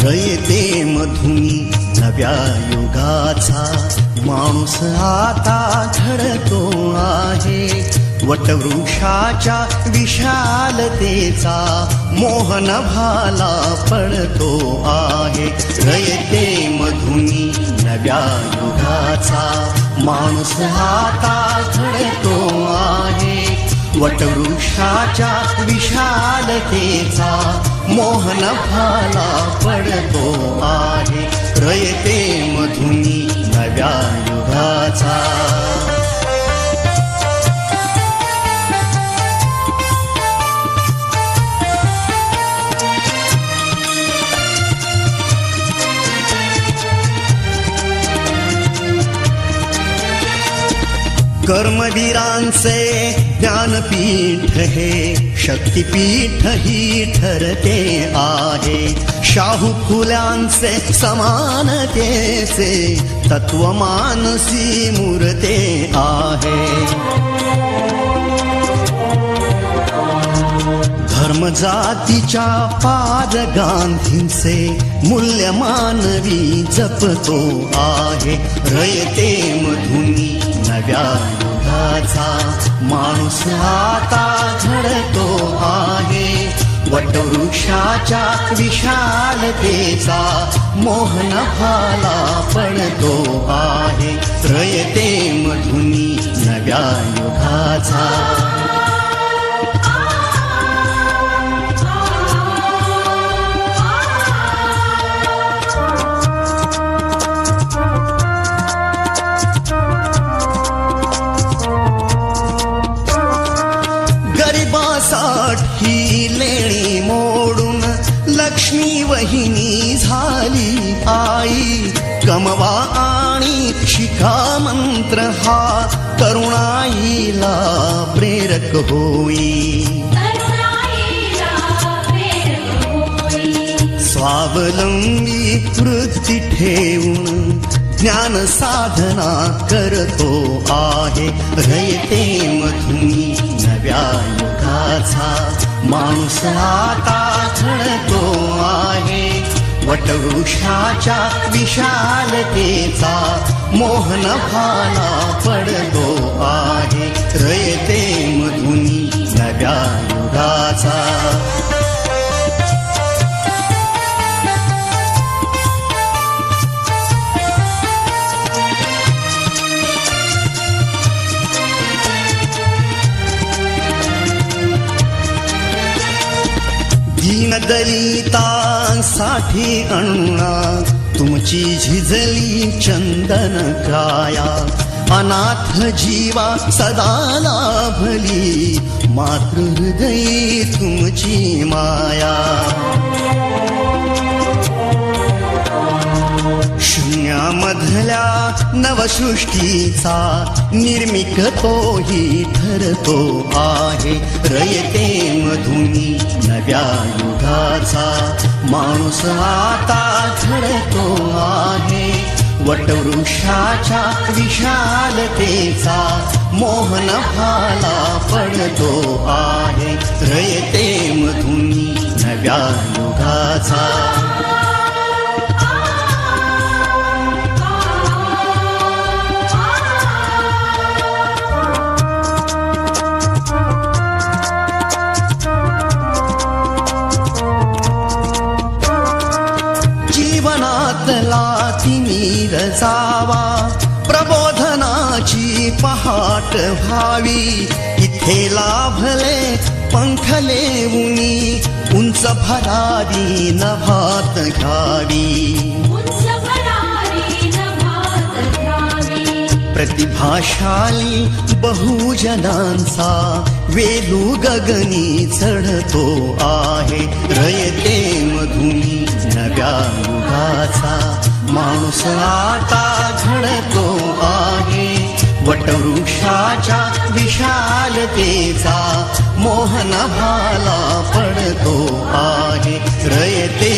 रयते मधुनी नव्या युगाचा माणूस आता घडतो आहे. वटवृक्षाच्या विशालतेचा मोहन भाला पडतो आहे. रयते मधुनी नव्या युगाचा माणूस आता घडतो आहे. वटवृक्षाच्या विशालतेचा मोहन भाला पडतो आहे. रयते मधुनी नव्या युगाचा. कर्मवीरांचे ज्ञानपीठ हे शक्तिपीठ ही ठरते आहे. शाहू फुल्यांचे समानतेचे तत्व मानसी मूर्ते आहे. धर्म जातीच्या पाद गांधींचे मूल्य मानवी जपतो आहे. रयते मधुनी नव्या युगाचा माणूस आता घडतो आहे. वटवृक्षाच्या विशालतेचा मोहन भाला पडतो आहे. रयते मधुनी नव्या युगाचा. ही लेणी मोडून लक्ष्मी वहिनी झाली आई. कमवा आणि शिका मंत्र हा तरुणाईला प्रेरक होई. स्वावलंबी वृत्ती ठेवून ज्ञान साधना करतो आहे. रयते मधुनी नव्या युगाचा माणूस आता घडतो आहे. वटवृक्षाच्या विशालतेचा मोहन भाला पडतो आहे. रयते मधुनी नव्या युगाचा. दलितांसाठी अण्णा तुमची झिजली चंदन काया. अनाथ जीवा सदा लाभली मातृहृदयी तुमची माया. शून्यामधल्या नवसृष्टीचा निर्मिक तोही ठरतो आहे. रयते मधुनी नव्या युगाचा माणूस आता घडतो आहे. वटवृक्षाच्या विशालतेचा मोहन भाला पडतो आहे. रयते मधुनी नव्या युगाचा. लातीनीर जावा प्रबोधनाची पहाट व्हावी. इथे लाभले पंखले उनी उंच भरारी नभात घ्यावी. प्रतिभाशाली बहुजनांचा वेलू गगनी चढतो आहे. रयते मधुनी नव्या युगाचा माणूस आता घडतो आहे. वटवृक्षाच्या विशालतेचा मोहन भाला पडतो आहे. रयते